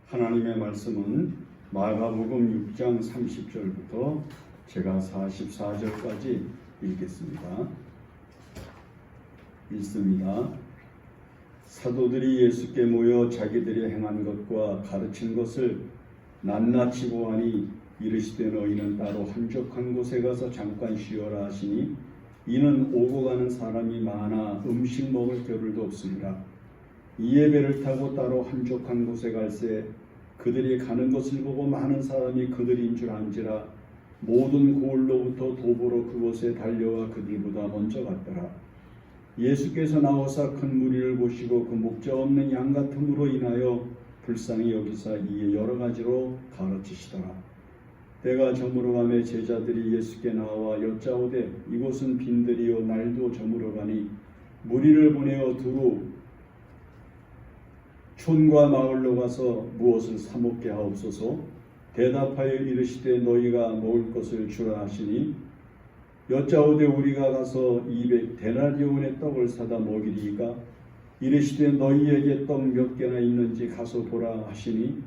하나님의 말씀은 마가복음 6장 30절부터 제가 44절까지 읽겠습니다. 읽습니다. 사도들이 예수께 모여 자기들이 행한 것과 가르친 것을 낱낱이 보아니 이르시되 너희는 따로 한적한 곳에 가서 잠깐 쉬어라 하시니 이는 오고 가는 사람이 많아 음식 먹을 겨를도 없습니다. 이에 배를 타고 따로 한적한 곳에 갈새 그들이 가는 것을 보고 많은 사람이 그들인 줄 안지라 모든 고을로부터 도보로 그곳에 달려와 그들보다 먼저 갔더라. 예수께서 나오사 큰 무리를 보시고 그 목자 없는 양 같음으로 인하여 불쌍히 여기사 이에 여러 가지로 가르치시더라. 때가 저물어 가매 제자들이 예수께 나와 여짜오되 이곳은 빈들이요 날도 저물어 가니 무리를 보내어 두루 촌과 마을로 가서 무엇을 사 먹게 하옵소서. 대답하여 이르시되 너희가 먹을 것을 주라 하시니 여짜오되 우리가 가서 200데나리온의 떡을 사다 먹이리이까. 이르시되 너희에게 떡 몇 개나 있는지 가서 보라 하시니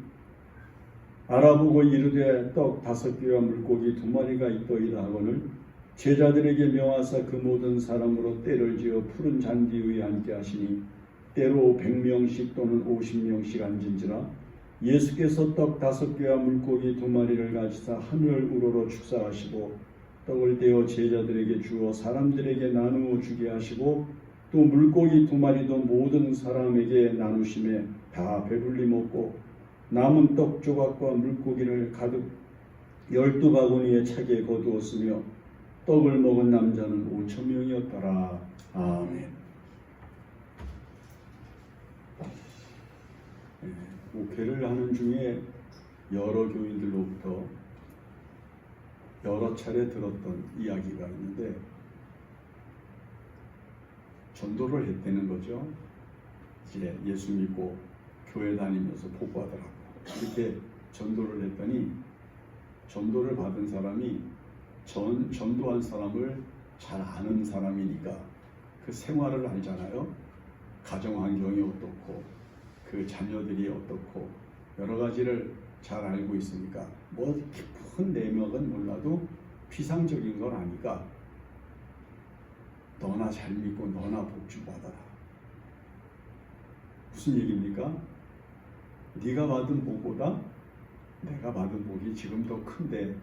알아보고 이르되 떡 5개와 물고기 2마리가 있더이다 하거늘 제자들에게 명하사 그 모든 사람으로 때를 지어 푸른 잔디 위에 앉게 하시니 때로 100명씩 또는 50명씩 앉은지라. 예수께서 떡 5개와 물고기 2마리를 가지사 하늘 우러러 축사하시고 떡을 떼어 제자들에게 주어 사람들에게 나누어 주게 하시고 또 물고기 2마리도 모든 사람에게 나누심에 다 배불리 먹고 남은 떡 조각과 물고기를 가득 12바구니에 차게 거두었으며 떡을 먹은 남자는 5,000명이었더라. 아멘. 목회를 하는 중에 여러 교인들로부터 여러 차례 들었던 이야기가 있는데 전도를 했다는 거죠. 이제 예수 믿고 교회 다니면서 보고하더라고. 이렇게 전도를 했더니 전도를 받은 사람이 전도한 사람을 잘 아는 사람이니까 그 생활을 알잖아요. 가정 환경이 어떻고 그 자녀들이 어떻고 여러 가지를 잘 알고 있으니까 뭐 깊은 내막은 몰라도 피상적인 걸 아니까 너나 잘 믿고 너나 복주받아라. 무슨 얘기입니까? 네가 받은 복보다 내가 받은 복이 지금 더 큰데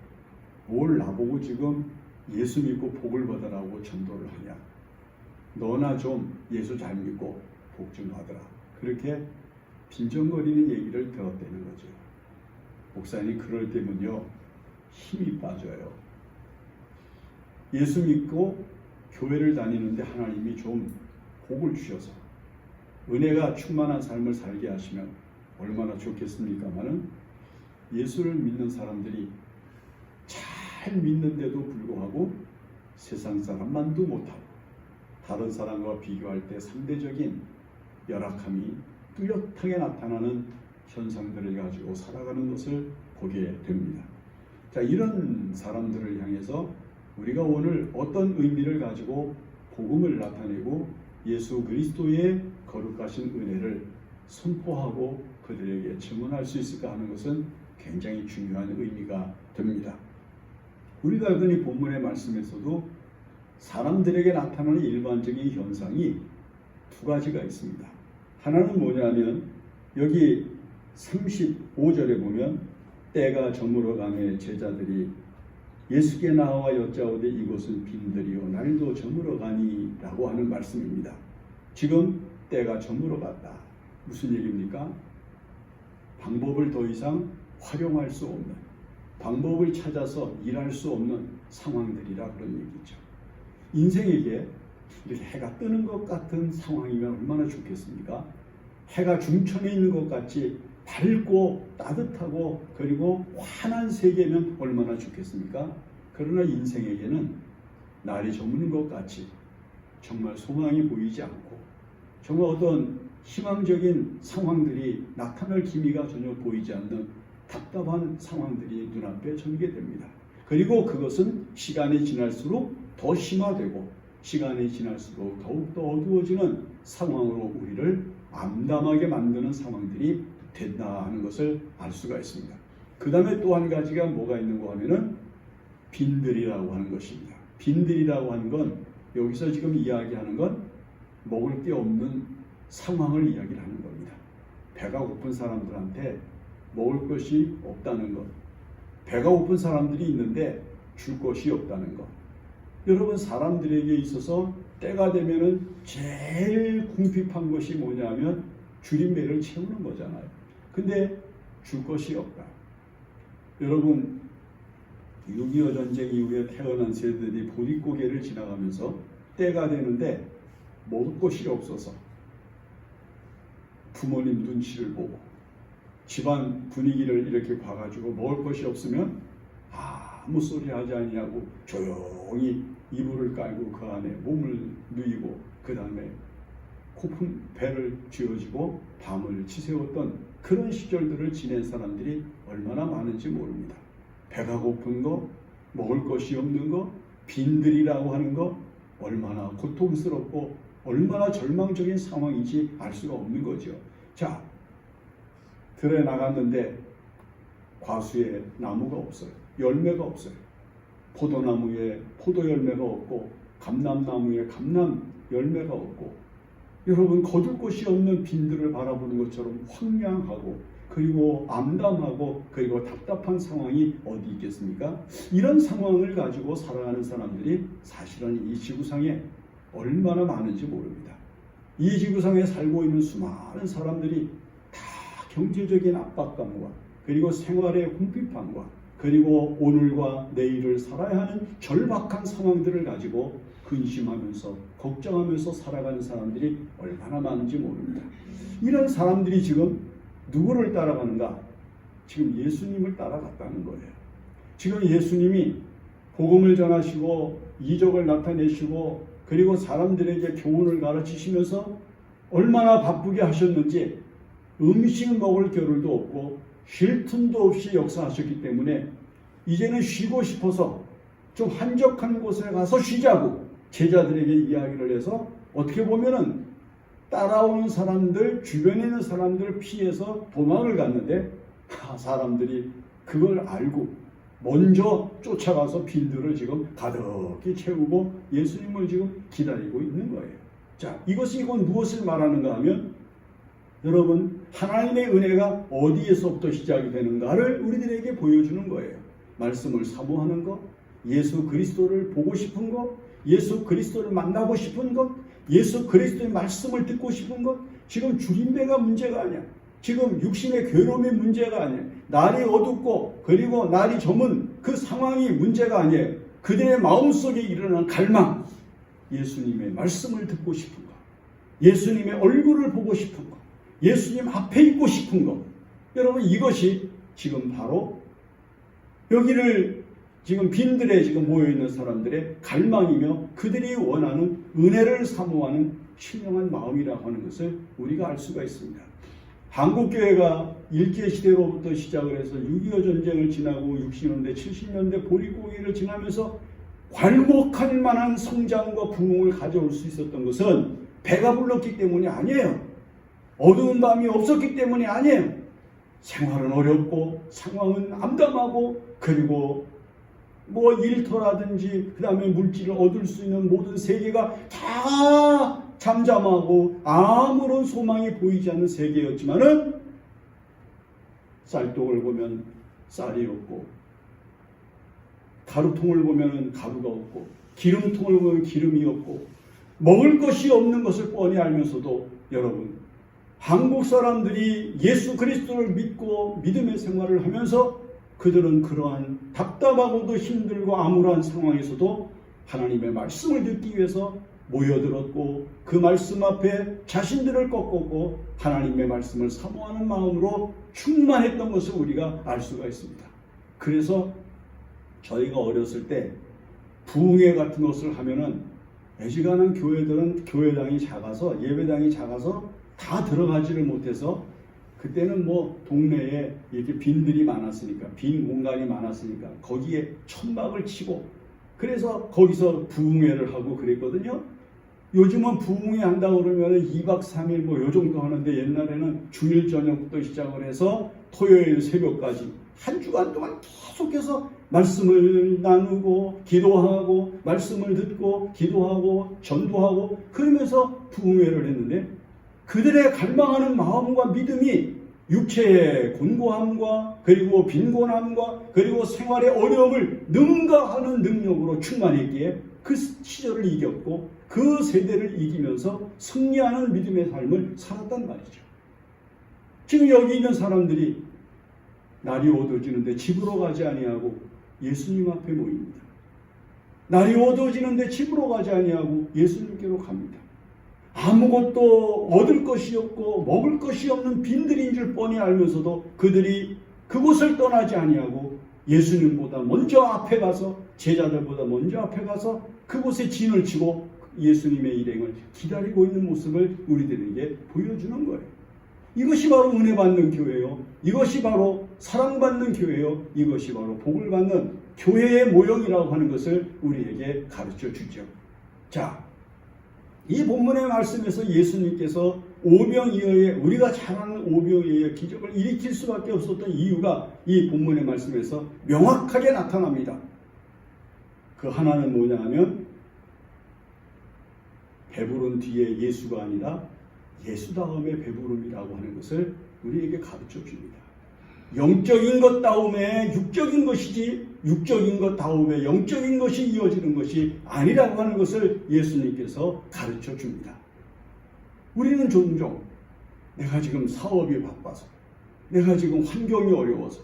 뭘 나보고 지금 예수 믿고 복을 받으라고 전도를 하냐. 너나 좀 예수 잘 믿고 복 좀 받으라. 그렇게 빈정거리는 얘기를 들었다는 거죠. 목사님 그럴 때면요 힘이 빠져요. 예수 믿고 교회를 다니는데 하나님이 좀 복을 주셔서 은혜가 충만한 삶을 살게 하시면 얼마나 좋겠습니까마는 예수를 믿는 사람들이 잘 믿는데도 불구하고 세상 사람만도 못하고 다른 사람과 비교할 때 상대적인 열악함이 뚜렷하게 나타나는 현상들을 가지고 살아가는 것을 보게 됩니다. 자, 이런 사람들을 향해서 우리가 오늘 어떤 의미를 가지고 복음을 나타내고 예수 그리스도의 거룩하신 은혜를 선포하고 그들에게 증언할 수 있을까 하는 것은 굉장히 중요한 의미가 됩니다. 우리가 읽은 이 본문의 말씀에서도 사람들에게 나타나는 일반적인 현상이 두 가지가 있습니다. 하나는 뭐냐면 여기 35절에 보면 때가 저물어 가매 제자들이 예수께 나와 여짜오되 이곳은 빈들이요 날도 저물어 가니 라고 하는 말씀입니다. 지금 때가 저물어 갔다. 무슨 얘기입니까? 방법을 더 이상 활용할 수 없는, 방법을 찾아서 일할 수 없는 상황들이라 그런 얘기죠. 인생에게 해가 뜨는 것 같은 상황이면 얼마나 좋겠습니까? 해가 중천에 있는 것 같이 밝고 따뜻하고 그리고 환한 세계면 얼마나 좋겠습니까? 그러나 인생에게는 날이 저무는 것 같이 정말 소망이 보이지 않고 정말 어떤 희망적인 상황들이 나타날 기미가 전혀 보이지 않는 답답한 상황들이 눈앞에 전개 됩니다. 그리고 그것은 시간이 지날수록 더 심화되고 시간이 지날수록 더욱더 어두워지는 상황으로 우리를 암담하게 만드는 상황들이 된다 하는 것을 알 수가 있습니다. 그 다음에 또 한 가지가 뭐가 있는가 하면은 빈들이라고 하는 것입니다. 빈들이라고 하는 건 여기서 지금 이야기하는 건 먹을 게 없는 상황을 이야기를 하는 겁니다. 배가 고픈 사람들한테 먹을 것이 없다는 것, 배가 고픈 사람들이 있는데 줄 것이 없다는 것. 여러분, 사람들에게 있어서 때가 되면은 제일 궁핍한 것이 뭐냐면 줄인 배를 채우는 거잖아요. 근데 줄 것이 없다. 여러분, 6.25 전쟁 이후에 태어난 세대들이 보릿고개를 지나가면서 때가 되는데 먹을 것이 없어서 부모님 눈치를 보고 집안 분위기를 이렇게 봐가지고 먹을 것이 없으면 아무 소리 하지 아니하고 조용히 이불을 깔고 그 안에 몸을 누이고 그 다음에 고픈 배를 쥐어지고 밤을 지새웠던 그런 시절들을 지낸 사람들이 얼마나 많은지 모릅니다. 배가 고픈 거, 먹을 것이 없는 거, 빈들이라고 하는 거 얼마나 고통스럽고 얼마나 절망적인 상황인지 알 수가 없는 거죠. 자, 들에 나갔는데 과수에 나무가 없어요. 열매가 없어요. 포도나무에 포도 열매가 없고 감람나무에 감람 열매가 없고, 여러분, 거둘 곳이 없는 빈들을 바라보는 것처럼 황량하고 그리고 암담하고 그리고 답답한 상황이 어디 있겠습니까? 이런 상황을 가지고 살아가는 사람들이 사실은 이 지구상에 얼마나 많은지 모릅니다. 이 지구상에 살고 있는 수많은 사람들이 다 경제적인 압박감과 그리고 생활의 궁핍함과 그리고 오늘과 내일을 살아야 하는 절박한 상황들을 가지고 근심하면서 걱정하면서 살아가는 사람들이 얼마나 많은지 모릅니다. 이런 사람들이 지금 누구를 따라가는가? 지금 예수님을 따라갔다는 거예요. 지금 예수님이 복음을 전하시고 이적을 나타내시고 그리고 사람들에게 교훈을 가르치시면서 얼마나 바쁘게 하셨는지 음식 먹을 겨를도 없고 쉴 틈도 없이 역사하셨기 때문에 이제는 쉬고 싶어서 좀 한적한 곳에 가서 쉬자고 제자들에게 이야기를 해서 어떻게 보면은 따라오는 사람들, 주변에 있는 사람들을 피해서 도망을 갔는데 사람들이 그걸 알고 먼저 쫓아가서 빈들을 지금 가득히 채우고 예수님을 지금 기다리고 있는 거예요. 자, 이건 무엇을 말하는가 하면 여러분, 하나님의 은혜가 어디에서부터 시작이 되는가를 우리들에게 보여주는 거예요. 말씀을 사모하는 것, 예수 그리스도를 보고 싶은 것, 예수 그리스도를 만나고 싶은 것, 예수 그리스도의 말씀을 듣고 싶은 것. 지금 줄임배가 문제가 아니야. 지금 육신의 괴로움이 문제가 아니야. 날이 어둡고 그리고 날이 저문 그 상황이 문제가 아니에요. 그들의 마음속에 일어난 갈망, 예수님의 말씀을 듣고 싶은 것, 예수님의 얼굴을 보고 싶은 것, 예수님 앞에 있고 싶은 것. 여러분, 이것이 지금 바로 여기를 지금 빈들에 지금 모여있는 사람들의 갈망이며 그들이 원하는 은혜를 사모하는 신령한 마음이라고 하는 것을 우리가 알 수가 있습니다. 한국교회가 일제시대로부터 시작을 해서 6.25 전쟁을 지나고 60년대 70년대 보릿고개를 지나면서 괄목할 만한 성장과 부흥을 가져올 수 있었던 것은 배가 불렀기 때문이 아니에요. 어두운 밤이 없었기 때문이 아니에요. 생활은 어렵고 상황은 암담하고 그리고 일터라든지 그 다음에 물질을 얻을 수 있는 모든 세계가 다 잠잠하고 아무런 소망이 보이지 않는 세계였지만은 쌀독을 보면 쌀이 없고 가루통을 보면 가루가 없고 기름통을 보면 기름이 없고 먹을 것이 없는 것을 뻔히 알면서도 여러분, 한국 사람들이 예수 그리스도를 믿고 믿음의 생활을 하면서 그들은 그러한 답답하고도 힘들고 암울한 상황에서도 하나님의 말씀을 듣기 위해서 모여들었고 그 말씀 앞에 자신들을 꺾었고 하나님의 말씀을 사모하는 마음으로 충만했던 것을 우리가 알 수가 있습니다. 그래서 저희가 어렸을 때 부흥회 같은 것을 하면은 애지간한 교회들은 교회당이 작아서 예배당이 작아서 다 들어가지를 못해서 그때는 동네에 이렇게 빈들이 많았으니까 빈 공간이 많았으니까 거기에 천막을 치고 그래서 거기서 부흥회를 하고 그랬거든요. 요즘은 부흥회 한다고 그러면 2박 3일 뭐 요 정도 하는데 옛날에는 주일 저녁부터 시작을 해서 토요일 새벽까지 한 주간 동안 계속해서 말씀을 나누고 기도하고 말씀을 듣고 기도하고 전도하고 그러면서 부흥회를 했는데 그들의 갈망하는 마음과 믿음이 육체의 곤고함과 그리고 빈곤함과 그리고 생활의 어려움을 능가하는 능력으로 충만했기에 그 시절을 이겼고 그 세대를 이기면서 승리하는 믿음의 삶을 살았단 말이죠. 지금 여기 있는 사람들이 날이 어두워지는데 집으로 가지 아니하고 예수님 앞에 모입니다. 날이 어두워지는데 집으로 가지 아니하고 예수님께로 갑니다. 아무것도 얻을 것이 없고 먹을 것이 없는 빈들인 줄 뻔히 알면서도 그들이 그곳을 떠나지 아니하고 예수님보다 먼저 앞에 가서 제자들보다 먼저 앞에 가서 그곳에 진을 치고 예수님의 일행을 기다리고 있는 모습을 우리들에게 보여주는 거예요. 이것이 바로 은혜 받는 교회요. 이것이 바로 사랑받는 교회요. 이것이 바로 복을 받는 교회의 모형이라고 하는 것을 우리에게 가르쳐 주죠. 자, 이 본문의 말씀에서 예수님께서 오병이어의 우리가 잘 아는 오병이어의 기적을 일으킬 수밖에 없었던 이유가 이 본문의 말씀에서 명확하게 나타납니다. 그 하나는 뭐냐 하면 배부른 뒤에 예수가 아니라 예수 다음에 배부름이라고 하는 것을 우리에게 가르쳐 줍니다. 영적인 것 다음에 육적인 것이지 육적인 것 다음에 영적인 것이 이어지는 것이 아니라고 하는 것을 예수님께서 가르쳐 줍니다. 우리는 종종 내가 지금 사업이 바빠서 내가 지금 환경이 어려워서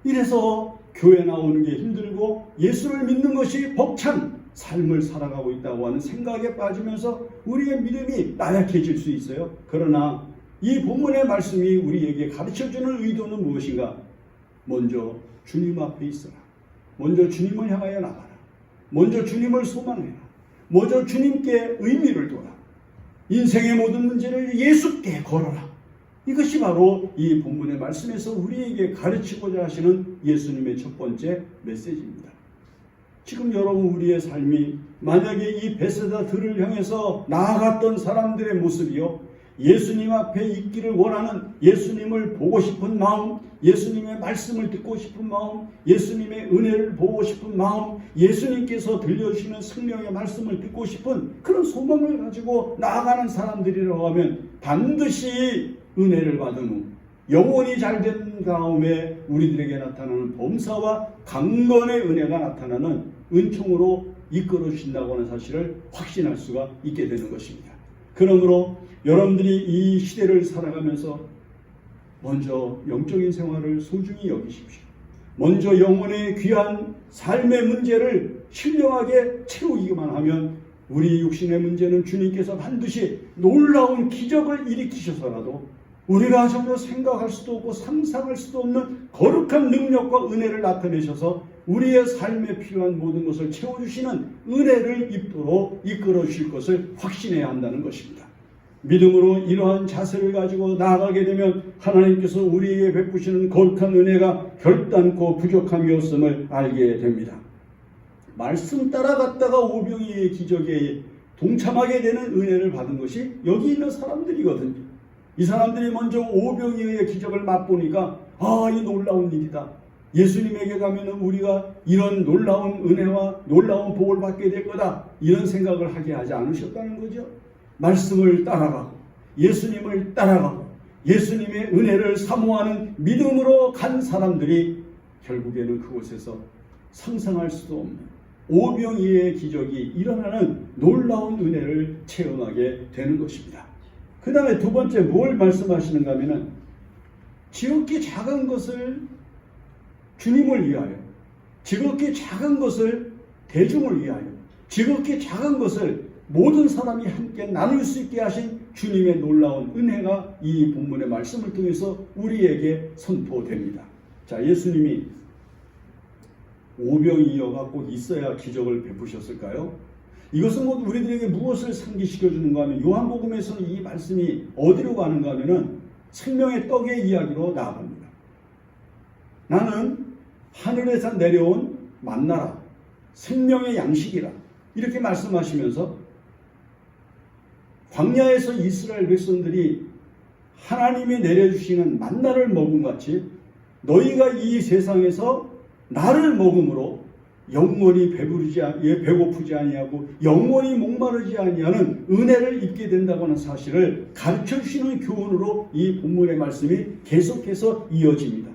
이래서 교회 나오는 게 힘들고 예수를 믿는 것이 벅찬 삶을 살아가고 있다고 하는 생각에 빠지면서 우리의 믿음이 나약해질 수 있어요. 그러나 이 본문의 말씀이 우리에게 가르쳐주는 의도는 무엇인가? 먼저 주님 앞에 있어라. 먼저 주님을 향하여 나가라. 먼저 주님을 소망해라. 먼저 주님께 의미를 둬라. 인생의 모든 문제를 예수께 걸어라. 이것이 바로 이 본문의 말씀에서 우리에게 가르치고자 하시는 예수님의 첫 번째 메시지입니다. 지금 여러분 우리의 삶이 만약에 이 베세다 들을 향해서 나아갔던 사람들의 모습이요, 예수님 앞에 있기를 원하는 예수님을 보고 싶은 마음, 예수님의 말씀을 듣고 싶은 마음, 예수님의 은혜를 보고 싶은 마음, 예수님께서 들려주시는 생명의 말씀을 듣고 싶은 그런 소망을 가지고 나아가는 사람들이라고 하면 반드시 은혜를 받은 후 영혼이 잘된 다음에 우리들에게 나타나는 범사와 강건의 은혜가 나타나는 은총으로 이끌어 주신다고 하는 사실을 확신할 수가 있게 되는 것입니다. 그러므로 여러분들이 이 시대를 살아가면서 먼저 영적인 생활을 소중히 여기십시오. 먼저 영혼의 귀한 삶의 문제를 신령하게 채우기만 하면 우리 육신의 문제는 주님께서 반드시 놀라운 기적을 일으키셔서라도 우리가 전혀 생각할 수도 없고 상상할 수도 없는 거룩한 능력과 은혜를 나타내셔서 우리의 삶에 필요한 모든 것을 채워주시는 은혜를 입도록 이끌어 주실 것을 확신해야 한다는 것입니다. 믿음으로 이러한 자세를 가지고 나아가게 되면 하나님께서 우리에게 베푸시는 거룩한 은혜가 결단코 부족함이 없음을 알게 됩니다. 말씀 따라갔다가 오병이의 기적에 동참하게 되는 은혜를 받은 것이 여기 있는 사람들이거든요. 이 사람들이 먼저 오병이어의 기적을 맛보니까 이 놀라운 일이다. 예수님에게 가면 우리가 이런 놀라운 은혜와 놀라운 복을 받게 될 거다. 이런 생각을 하게 하지 않으셨다는 거죠. 말씀을 따라가고 예수님을 따라가고 예수님의 은혜를 사모하는 믿음으로 간 사람들이 결국에는 그곳에서 상상할 수도 없는 오병이어의 기적이 일어나는 놀라운 은혜를 체험하게 되는 것입니다. 그 다음에 두 번째 뭘 말씀하시는가 하면은 지극히 작은 것을 주님을 위하여, 지극히 작은 것을 대중을 위하여, 지극히 작은 것을 모든 사람이 함께 나눌 수 있게 하신 주님의 놀라운 은혜가 이 본문의 말씀을 통해서 우리에게 선포됩니다. 자, 예수님이 오병이어가 꼭 있어야 기적을 베푸셨을까요? 이것은 우리들에게 무엇을 상기시켜 주는가 하면 요한복음에서는 이 말씀이 어디로 가는가 하면은 생명의 떡의 이야기로 나아갑니다. 나는 하늘에서 내려온 만나라, 생명의 양식이라 이렇게 말씀하시면서 광야에서 이스라엘 백성들이 하나님이 내려주시는 만나를 먹은 같이 너희가 이 세상에서 나를 먹음으로 영원히 배고프지 아니하고 영원히 목마르지 아니하는 은혜를 입게 된다고 하는 사실을 가르쳐 주시는 교훈으로 이 본문의 말씀이 계속해서 이어집니다.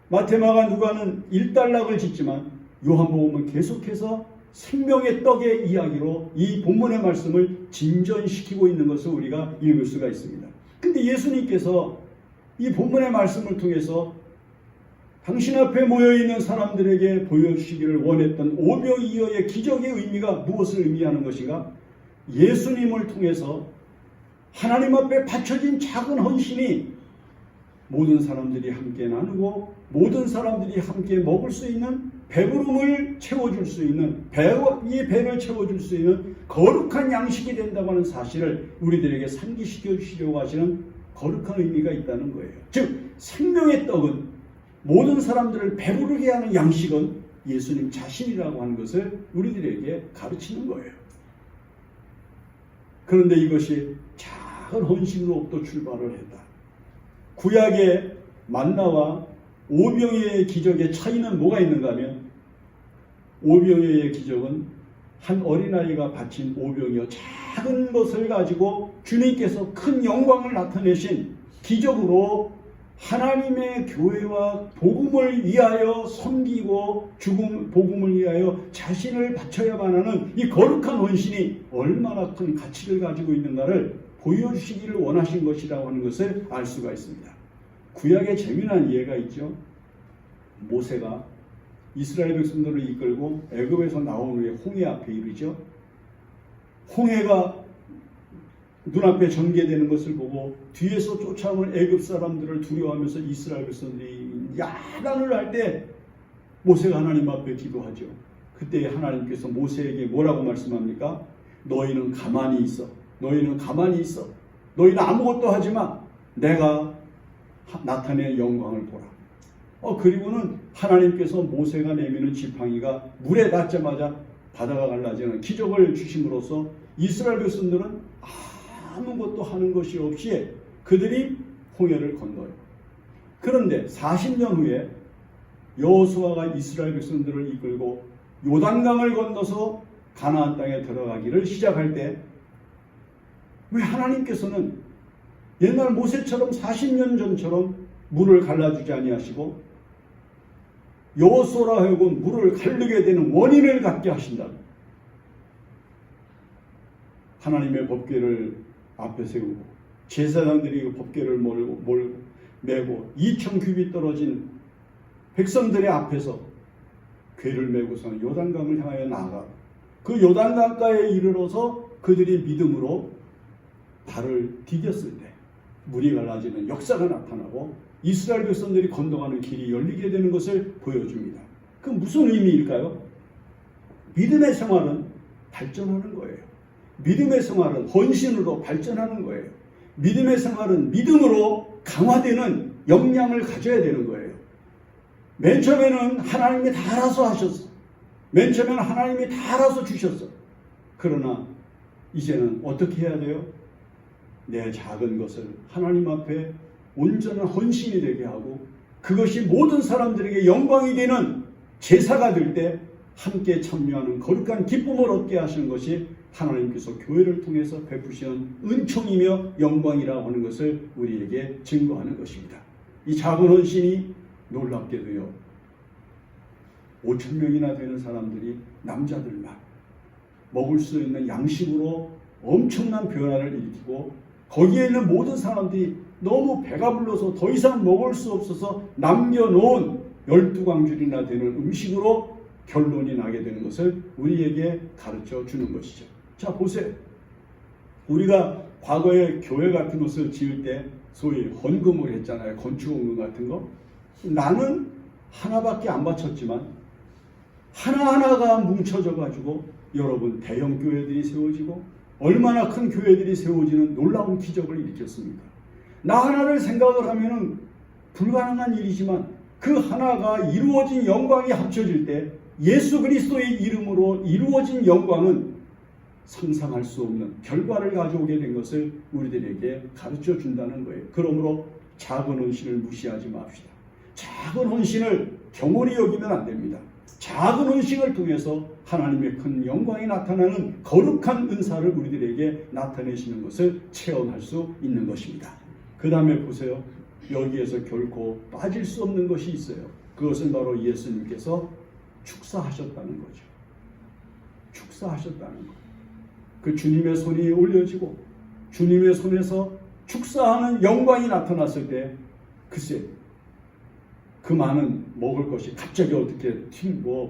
마태마가 누가는 일단락을 짓지만 요한복음은 계속해서 생명의 떡의 이야기로 이 본문의 말씀을 진전시키고 있는 것을 우리가 읽을 수가 있습니다. 근데 예수님께서 이 본문의 말씀을 통해서 당신 앞에 모여있는 사람들에게 보여주시기를 원했던 오병이어의 기적의 의미가 무엇을 의미하는 것인가? 예수님을 통해서 하나님 앞에 바쳐진 작은 헌신이 모든 사람들이 함께 나누고 모든 사람들이 함께 먹을 수 있는 배부름을 채워줄 수 있는 이 배를 채워줄 수 있는 거룩한 양식이 된다고 하는 사실을 우리들에게 상기시켜 주시려고 하시는 거룩한 의미가 있다는 거예요. 즉 생명의 떡은 모든 사람들을 배부르게 하는 양식은 예수님 자신이라고 하는 것을 우리들에게 가르치는 거예요. 그런데 이것이 작은 헌신으로부터 출발을 했다. 구약의 만나와 오병이어의 기적의 차이는 뭐가 있는가 하면 오병이어의 기적은 한 어린아이가 바친 오병이어 작은 것을 가지고 주님께서 큰 영광을 나타내신 기적으로 하나님의 교회와 복음을 위하여 섬기고 복음을 위하여 자신을 바쳐야만 하는 이 거룩한 헌신이 얼마나 큰 가치를 가지고 있는가를 보여주시기를 원하신 것이라고 하는 것을 알 수가 있습니다. 구약에 재미난 예가 있죠. 모세가 이스라엘 백성들을 이끌고 애굽에서 나온 후에 홍해 앞에 이르죠. 홍해가 눈앞에 전개되는 것을 보고 뒤에서 쫓아오는 애굽 사람들을 두려워하면서 이스라엘 백성들이 야단을 할 때 모세가 하나님 앞에 기도하죠. 그때 하나님께서 모세에게 뭐라고 말씀합니까? 너희는 가만히 있어. 너희는 가만히 있어. 너희는 아무것도 하지 마. 내가 나타낼 영광을 보라. 그리고는 하나님께서 모세가 내미는 지팡이가 물에 닿자마자 바다가 갈라지는 기적을 주심으로써 이스라엘 백성들은 아무것도 하는 것이 없이 그들이 홍해를 건너요. 그런데 40년 후에 여호수아가 이스라엘 백성들을 이끌고 요단강을 건너서 가나안 땅에 들어가기를 시작할 때 왜 하나님께서는 옛날 모세처럼 40년 전처럼 물을 갈라주지 아니하시고 여호수아라 하여금 물을 가르게 되는 원인을 갖게 하신다. 하나님의 법궤를 앞에 세우고 제사장들이 그 법궤를 메고 2,000 규빗 떨어진 백성들의 앞에서 궤를 메고서 요단강을 향하여 나아가 그 요단강가에 이르러서 그들이 믿음으로 발을 디뎠을 때 물이 갈라지는 역사가 나타나고 이스라엘 백성들이 건너가는 길이 열리게 되는 것을 보여줍니다. 그 무슨 의미일까요? 믿음의 생활은 발전하는 거예요. 믿음의 생활은 헌신으로 발전하는 거예요. 믿음의 생활은 믿음으로 강화되는 역량을 가져야 되는 거예요. 맨 처음에는 하나님이 다 알아서 하셨어. 맨 처음에는 하나님이 다 알아서 주셨어. 그러나 이제는 어떻게 해야 돼요? 내 작은 것을 하나님 앞에 온전한 헌신이 되게 하고 그것이 모든 사람들에게 영광이 되는 제사가 될 때 함께 참여하는 거룩한 기쁨을 얻게 하시는 것이 하나님께서 교회를 통해서 베푸시는 은총이며 영광이라고 하는 것을 우리에게 증거하는 것입니다. 이 작은 헌신이 놀랍게도요 5,000명이나 되는 사람들이 남자들만 먹을 수 있는 양식으로 엄청난 변화를 일으키고 거기에 있는 모든 사람들이 너무 배가 불러서 더 이상 먹을 수 없어서 남겨놓은 12광줄이나 되는 음식으로 결론이 나게 되는 것을 우리에게 가르쳐 주는 것이죠. 자, 보세요. 우리가 과거에 교회 같은 것을 지을 때 소위 헌금을 했잖아요. 건축헌금 같은 거. 나는 하나밖에 안 바쳤지만 하나하나가 뭉쳐져 가지고 여러분 대형 교회들이 세워지고 얼마나 큰 교회들이 세워지는 놀라운 기적을 일으켰습니다. 나 하나를 생각을 하면은 불가능한 일이지만 그 하나가 이루어진 영광이 합쳐질 때 예수 그리스도의 이름으로 이루어진 영광은 상상할 수 없는 결과를 가져오게 된 것을 우리들에게 가르쳐 준다는 거예요. 그러므로 작은 헌신을 무시하지 맙시다. 작은 헌신을 경홀히 여기면 안 됩니다. 작은 헌신을 통해서 하나님의 큰 영광이 나타나는 거룩한 은사를 우리들에게 나타내시는 것을 체험할 수 있는 것입니다. 그 다음에 보세요. 여기에서 결코 빠질 수 없는 것이 있어요. 그것은 바로 예수님께서 축사하셨다는 거죠. 축사하셨다는 것. 그 주님의 손이 올려지고 주님의 손에서 축사하는 영광이 나타났을 때 글쎄 그 많은 먹을 것이 갑자기 어떻게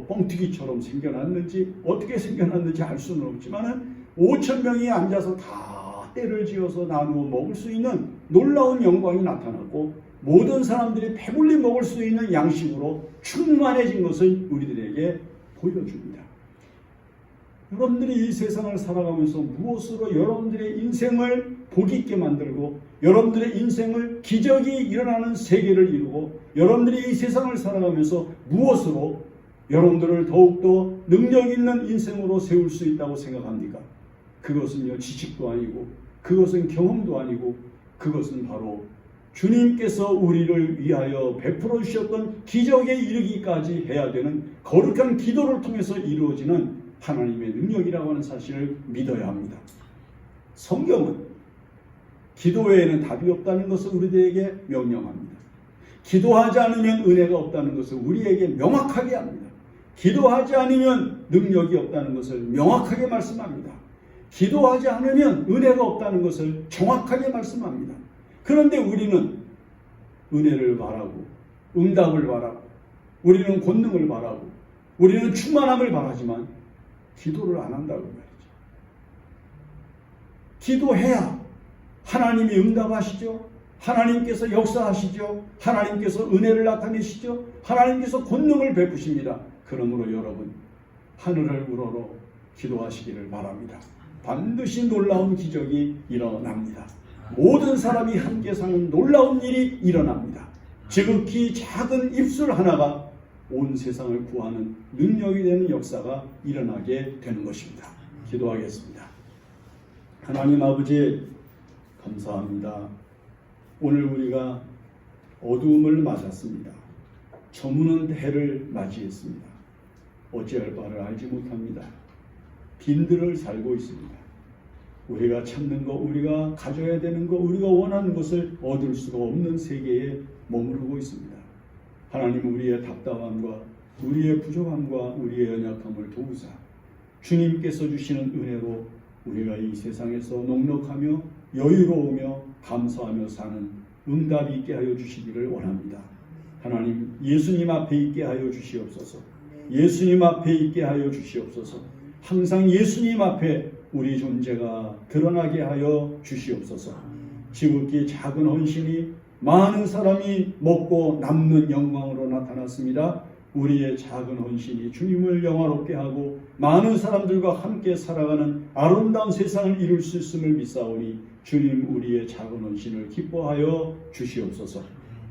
뻥튀기처럼 생겨났는지 어떻게 생겨났는지 알 수는 없지만은 5,000명이 앉아서 다 때를 지어서 나누어 먹을 수 있는 놀라운 영광이 나타났고 모든 사람들이 배불리 먹을 수 있는 양식으로 충만해진 것을 우리들에게 보여줍니다. 여러분들이 이 세상을 살아가면서 무엇으로 여러분들의 인생을 복 있게 만들고 여러분들의 인생을 기적이 일어나는 세계를 이루고 여러분들이 이 세상을 살아가면서 무엇으로 여러분들을 더욱더 능력 있는 인생으로 세울 수 있다고 생각합니까? 그것은요 지식도 아니고 그것은 경험도 아니고 그것은 바로 주님께서 우리를 위하여 베풀어 주셨던 기적에 이르기까지 해야 되는 거룩한 기도를 통해서 이루어지는 하나님의 능력이라고 하는 사실을 믿어야 합니다. 성경은 기도 외에는 답이 없다는 것을 우리들에게 명령합니다. 기도하지 않으면 은혜가 없다는 것을 우리에게 명확하게 합니다. 기도하지 않으면 능력이 없다는 것을 명확하게 말씀합니다. 기도하지 않으면 은혜가 없다는 것을 정확하게 말씀합니다. 그런데 우리는 은혜를 바라고 응답을 바라고 우리는 권능을 바라고 우리는 충만함을 바라지만 기도를 안 한다고 말이죠. 기도해야 하나님이 응답하시죠. 하나님께서 역사하시죠. 하나님께서 은혜를 나타내시죠. 하나님께서 권능을 베푸십니다. 그러므로 여러분 하늘을 우러러 기도하시기를 바랍니다. 반드시 놀라운 기적이 일어납니다. 모든 사람이 함께 사는 놀라운 일이 일어납니다. 지극히 작은 입술 하나가 온 세상을 구하는 능력이 되는 역사가 일어나게 되는 것입니다. 기도하겠습니다. 하나님 아버지 감사합니다. 오늘 우리가 어두움을 맞았습니다. 저무는 해를 맞이했습니다. 어찌할 바를 알지 못합니다. 빈들을 살고 있습니다. 우리가 찾는 것, 우리가 가져야 되는 것, 우리가 원하는 것을 얻을 수가 없는 세계에 머무르고 있습니다. 하나님 우리의 답답함과 우리의 부족함과 우리의 연약함을 도우사 주님께서 주시는 은혜로 우리가 이 세상에서 넉넉하며 여유로우며 감사하며 사는 응답이 있게 하여 주시기를 원합니다. 하나님 예수님 앞에 있게 하여 주시옵소서. 예수님 앞에 있게 하여 주시옵소서. 항상 예수님 앞에 우리 존재가 드러나게 하여 주시옵소서. 지극히 작은 헌신이 많은 사람이 먹고 남는 영광으로 나타났습니다. 우리의 작은 헌신이 주님을 영화롭게 하고 많은 사람들과 함께 살아가는 아름다운 세상을 이룰 수 있음을 믿사오니 주님 우리의 작은 헌신을 기뻐하여 주시옵소서.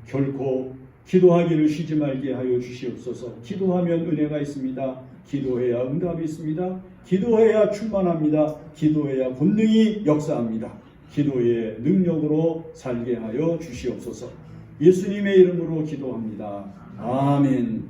결코 기도하기를 쉬지 말게 하여 주시옵소서. 기도하면 은혜가 있습니다. 기도해야 응답이 있습니다. 기도해야 충만합니다. 기도해야 권능이 역사합니다. 기도의 능력으로 살게 하여 주시옵소서. 예수님의 이름으로 기도합니다. 아멘.